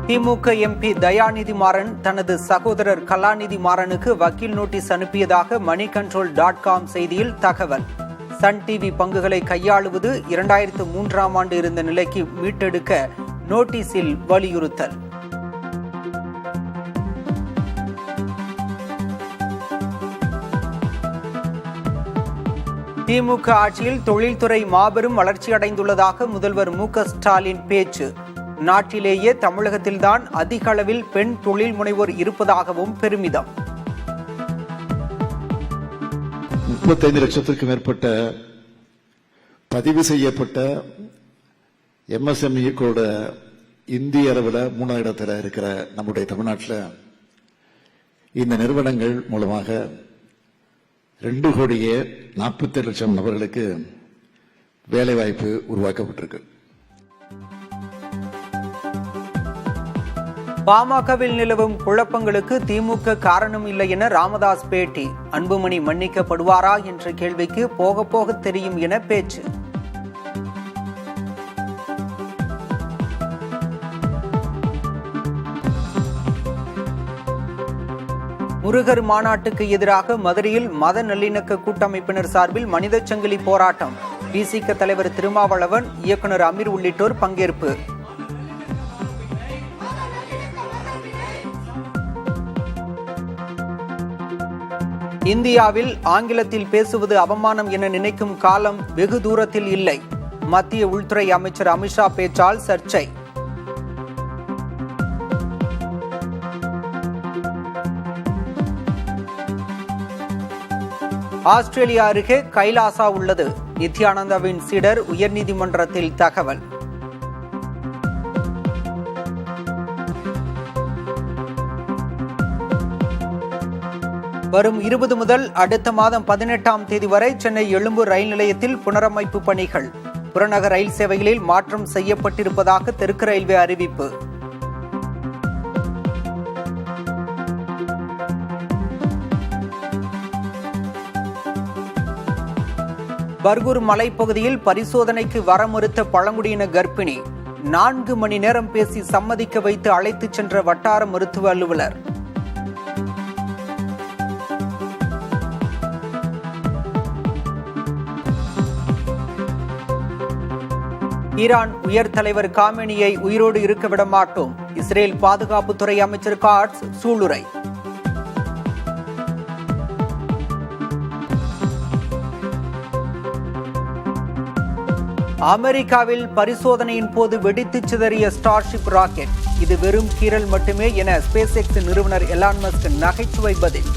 திமுக MP Dayanidhi Maran தனது சகோதரர் கலாநிதி மாறனுக்கு வக்கீல் நோட்டீஸ் அனுப்பியதாக moneycontrol.com செய்தியில் தகவல். சன் டிவி பங்குகளை கையாளுவது 2003 இருந்த நிலைக்கு மீட்டெடுக்க நோட்டீஸில் வலியுறுத்தல். திமுக ஆட்சியில் தொழில்துறை மாபெரும் வளர்ச்சியடைந்துள்ளதாக முதல்வர் மு.க. ஸ்டாலின் பேச்சு. நாட்டிலேயே தமிழகத்தில்தான் அதிக அளவில் பெண் தொழில் முனைவோர் இருப்பதாகவும் பெருமிதம். 35 லட்சத்திற்கும் மேற்பட்ட பதிவு செய்யப்பட்ட MSME கூட இந்திய அளவில் 3ஆம் இடத்துல இருக்கிற நம்முடைய தமிழ்நாட்டில் இந்த நிறுவனங்கள் மூலமாக 2,47,00,000 நபர்களுக்கு வேலைவாய்ப்பு உருவாக்கப்பட்டிருக்கு. பாமகவில் நிலவும் குழப்பங்களுக்கு திமுக காரணம் இல்லை என ராமதாஸ் பேட்டி. அன்புமணி மன்னிக்கப்படுவாரா என்ற கேள்விக்கு போக போக தெரியும் என பேச்சு. முருகர் மாநாட்டுக்கு எதிராக மதுரையில் மத நல்லிணக்க கூட்டமைப்பினர் சார்பில் மனித சங்கிலி போராட்டம். விசிக தலைவர் திருமாவளவன், இயக்குநர் அமீர் உள்ளிட்டோர் பங்கேற்பு. இந்தியாவில் ஆங்கிலத்தில் பேசுவது அவமானம் என நினைக்கும் காலம் வெகு தூரத்தில் இல்லை. மத்திய உள்துறை அமைச்சர் அமித்ஷா பேச்சால் சர்ச்சை. ஆஸ்திரேலியா அருகே கைலாசா உள்ளது. நித்யானந்தாவின் சீடர் உயர்நீதிமன்றத்தில் தகவல். வரும் 20 முதல் அடுத்த மாதம் 18ஆம் தேதி வரை சென்னை எழும்பூர் ரயில் நிலையத்தில் புனரமைப்பு பணிகள். புறநகர் ரயில் சேவைகளில் மாற்றம் செய்யப்பட்டிருப்பதாக தெற்கு ரயில்வே அறிவிப்பு. பர்கூர் மலைப்பகுதியில் பரிசோதனைக்கு வர மறுத்த பழங்குடியின கர்ப்பிணி. 4 மணி நேரம் பேசி சம்மதிக்க வைத்து அழைத்துச் சென்ற வட்டார மருத்துவ அலுவலர். ஈரான் உயர் தலைவர் காமெனியை உயிரோடு இருக்க விட மாட்டோம். இஸ்ரேல் பாதுகாப்புத்துறை அமைச்சர் காட்ஸ் சூளுரை. அமெரிக்காவில் பரிசோதனையின் போது வெடித்து சிதறிய ஸ்டார்ஷிப் ராக்கெட். இது வெறும் கீறல் மட்டுமே என ஸ்பேஸ் எக்ஸ் நிறுவனர் எலான் மஸ்க் நகைச்சுவை பதில்.